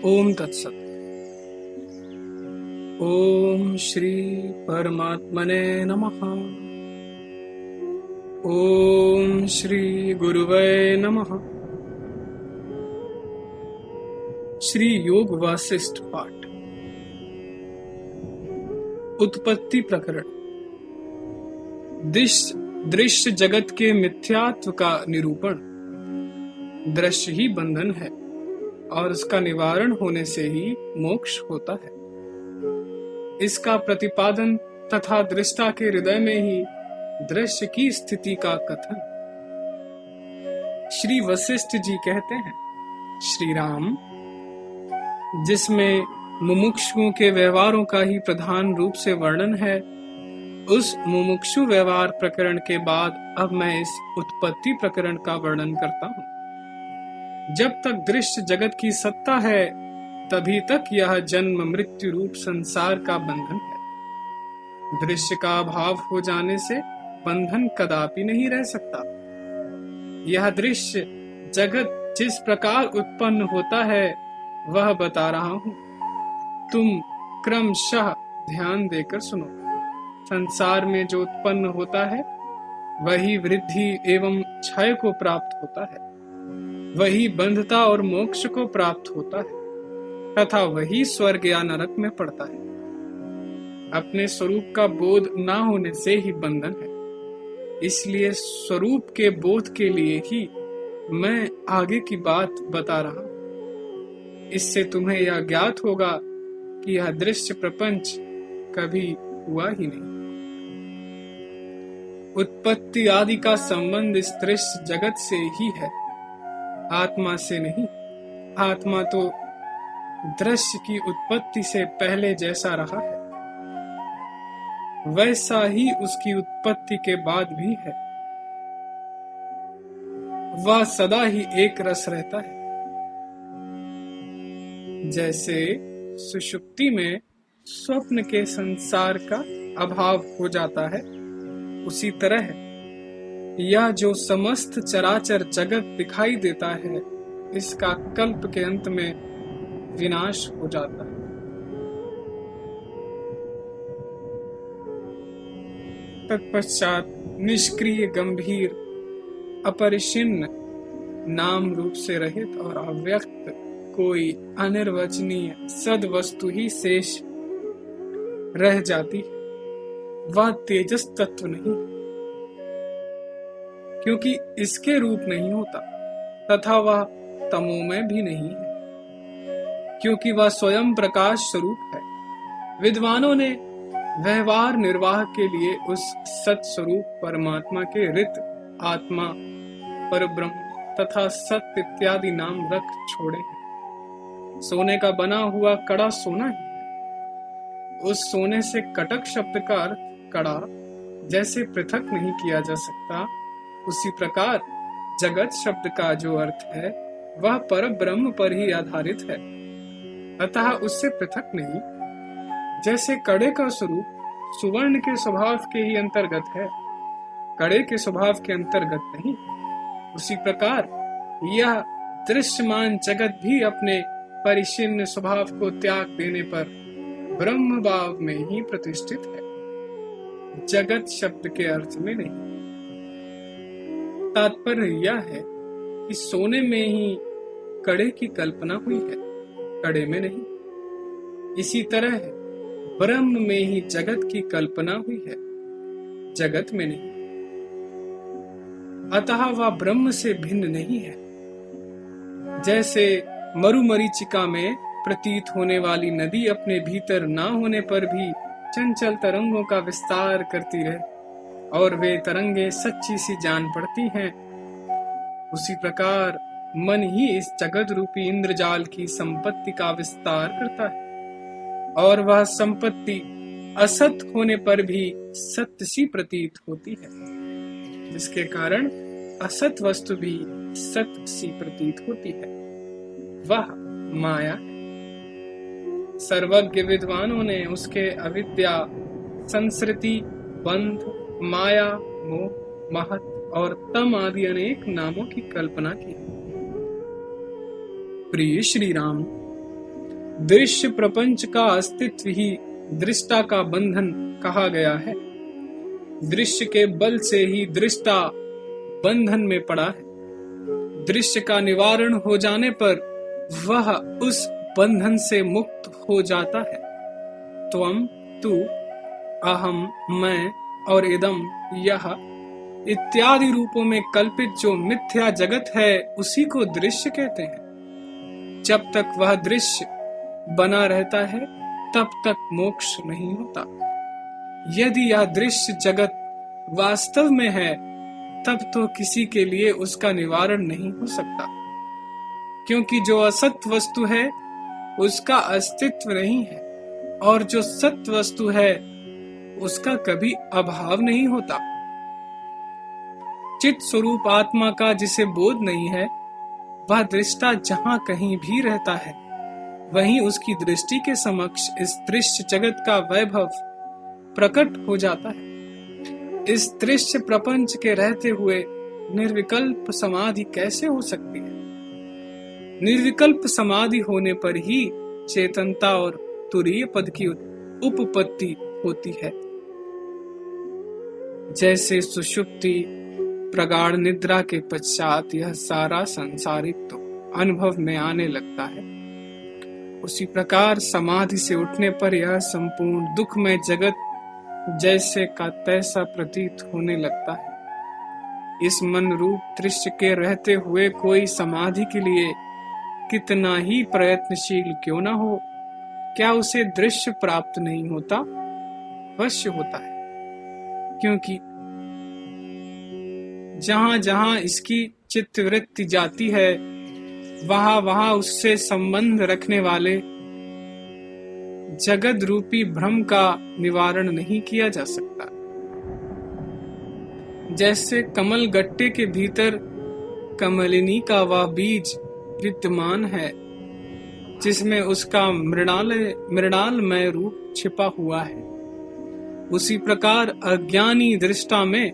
ओम तत्सत। ओम श्री परमात्मने नमः। ओम श्री गुरुवे नमः। श्री योग वासिष्ठ पाठ। उत्पत्ति प्रकरण। दृश्य जगत के मिथ्यात्व का निरूपण। दृश्य ही बंधन है और उसका निवारण होने से ही मोक्ष होता है। इसका प्रतिपादन तथा दृष्टा के हृदय में ही दृश्य की स्थिति का कथन। श्री वशिष्ठ जी कहते हैं, श्री राम, जिसमें मुमुक्षुओं के व्यवहारों का ही प्रधान रूप से वर्णन है, उस मुमुक्षु व्यवहार प्रकरण के बाद अब मैं इस उत्पत्ति प्रकरण का वर्णन करता हूँ। जब तक दृश्य जगत की सत्ता है, तभी तक यह जन्म मृत्यु रूप संसार का बंधन है। दृश्य का अभाव हो जाने से बंधन कदापि नहीं रह सकता। यह दृश्य जगत जिस प्रकार उत्पन्न होता है वह बता रहा हूँ, तुम क्रमशः ध्यान देकर सुनो। संसार में जो उत्पन्न होता है वही वृद्धि एवं क्षय को प्राप्त होता है, वही बंधता और मोक्ष को प्राप्त होता है तथा वही स्वर्ग या नरक में पड़ता है। अपने स्वरूप का बोध न होने से ही बंधन है। इसलिए स्वरूप के बोध के लिए ही मैं आगे की बात बता रहा हूं। इससे तुम्हें यह ज्ञात होगा कि यह दृश्य प्रपंच कभी हुआ ही नहीं। उत्पत्ति आदि का संबंध इस दृश्य जगत से ही है, आत्मा से नहीं। आत्मा तो दृश्य की उत्पत्ति से पहले जैसा रहा है, वैसा ही उसकी उत्पत्ति के बाद भी है। वह सदा ही एक रस रहता है। जैसे सुषुप्ति में स्वप्न के संसार का अभाव हो जाता है, उसी तरह यह जो समस्त चराचर जगत दिखाई देता है, इसका कल्प के अंत में विनाश हो जाता है। तत्पश्चात निष्क्रिय, गंभीर, अपरिच्छिन्न, नाम रूप से रहित और अव्यक्त कोई अनिर्वचनीय सद वस्तु ही शेष रह जाती है। वह तेजस तत्व नहीं, क्योंकि इसके रूप नहीं होता, तथा वह तमोमय भी नहीं है, क्योंकि वह स्वयं प्रकाश स्वरूप है। विद्वानों ने व्यवहार निर्वाह के लिए उस सत स्वरूप परमात्मा के रित, आत्मा, परब्रह्म तथा सत्य इत्यादि नाम रख छोड़े हैं। सोने का बना हुआ कड़ा सोना ही है। उस सोने से कटक शब्द का अर्थ कड़ा जैसे पृथक नहीं किया जा सकता, उसी प्रकार जगत शब्द का जो अर्थ है वह पर ब्रह्म पर ही आधारित है, अतः उससे पृथक नहीं। जैसे कड़े का स्वरूप सुवर्ण के स्वभाव के ही अंतर्गत है, कड़े के स्वभाव के अंतर्गत नहीं, उसी प्रकार यह दृश्यमान जगत भी अपने परिच्छिन्न स्वभाव को त्याग देने पर ब्रह्म भाव में ही प्रतिष्ठित है, जगत शब्द के अर्थ में नहीं। तात्पर्य यह है कि सोने में ही कड़े की कल्पना हुई है, कड़े में नहीं। इसी तरह ब्रह्म में ही जगत की कल्पना हुई है, जगत में नहीं। अतः वह ब्रह्म से भिन्न नहीं है। जैसे मरुमरीचिका में प्रतीत होने वाली नदी अपने भीतर ना होने पर भी चंचल तरंगों का विस्तार करती रहे और वे तरंगे सच्ची सी जान पड़ती हैं, उसी प्रकार मन ही इस जगत रूपी इंद्रजाल की संपत्ति का विस्तार करता है, और वह संपत्ति असत होने पर भी सत्य सी प्रतीत होती है, जिसके कारण असत वस्तु भी सत्य सी प्रतीत होती है। वह माया है। सर्वज्ञ विद्वानों ने उसके अविद्या, संस्कृति, बंध, माया, मोह, महत और तम आदि अनेक नामों की कल्पना की। प्रिय श्री राम, दृश्य प्रपंच का अस्तित्व ही दृष्टा का बंधन कहा गया है। दृश्य के बल से ही दृष्टा बंधन में पड़ा है। दृश्य का निवारण हो जाने पर वह उस बंधन से मुक्त हो जाता है। त्वम, तू, अहम, मैं और इदम, यह इत्यादि रूपों में कल्पित जो मिथ्या जगत है उसी को दृश्य कहते हैं। जब तक वह दृश्य बना रहता है तब तक मोक्ष नहीं होता। यदि यह दृश्य जगत वास्तव में है तब तो किसी के लिए उसका निवारण नहीं हो सकता, क्योंकि जो असत वस्तु है उसका अस्तित्व नहीं है और जो सत वस्तु है उसका कभी अभाव नहीं होता। चित स्वरूप आत्मा का जिसे बोध नहीं है वह दृष्टा जहां कहीं भी रहता है वहीं उसकी दृष्टि के समक्ष इस दृश्य जगत का वैभव प्रकट हो जाता है। इस दृश्य प्रपंच के रहते हुए निर्विकल्प समाधि कैसे हो सकती है? निर्विकल्प समाधि होने पर ही चेतनता और तुरीय पद की उपपत्ति होती है। जैसे सुषुप्ति प्रगाढ़ निद्रा के पश्चात यह सारा सांसारिक तो अनुभव में आने लगता है, उसी प्रकार समाधि से उठने पर यह संपूर्ण दुखमय जगत जैसे का तैसा प्रतीत होने लगता है। इस मन रूप दृश्य के रहते हुए कोई समाधि के लिए कितना ही प्रयत्नशील क्यों न हो, क्या उसे दृश्य प्राप्त नहीं होता? अवश्य होता है, क्योंकि जहां जहां इसकी चित्तवृत्ति जाती है वहां वहां उससे संबंध रखने वाले जगत रूपी भ्रम का निवारण नहीं किया जा सकता। जैसे कमल गट्टे के भीतर कमलिनी का वह बीज विद्यमान है जिसमें उसका मृणालमय रूप छिपा हुआ है, उसी प्रकार अज्ञानी दृष्टा में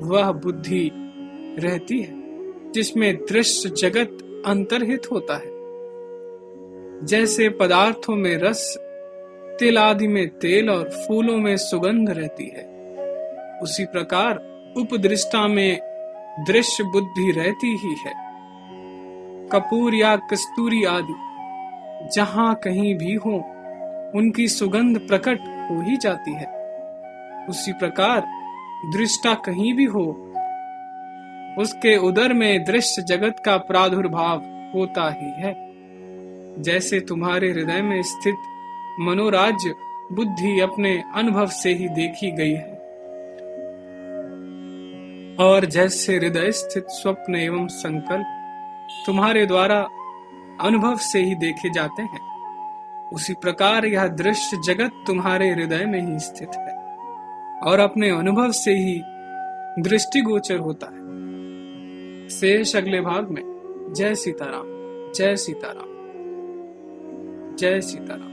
वह बुद्धि रहती है जिसमें दृश्य जगत अंतर्हित होता है। जैसे पदार्थों में रस, तिल आदि में तेल और फूलों में सुगंध रहती है, उसी प्रकार उपदृष्टा में दृश्य बुद्धि रहती ही है। कपूर या कस्तूरी आदि जहां कहीं भी हो उनकी सुगंध प्रकट हो ही जाती है। उसी प्रकार दृष्टा कहीं भी हो उसके उदर में दृश्य जगत का प्रादुर्भाव होता ही है। जैसे तुम्हारे हृदय में स्थित मनोराज्य बुद्धि अपने अनुभव से ही देखी गई है, और जैसे हृदय स्थित स्वप्न एवं संकल्प तुम्हारे द्वारा अनुभव से ही देखे जाते हैं, उसी प्रकार यह दृश्य जगत तुम्हारे हृदय में ही स्थित है और अपने अनुभव से ही दृष्टिगोचर होता है। शेष अगले भाग में। जय सीताराम, जय सीताराम, जय सीताराम।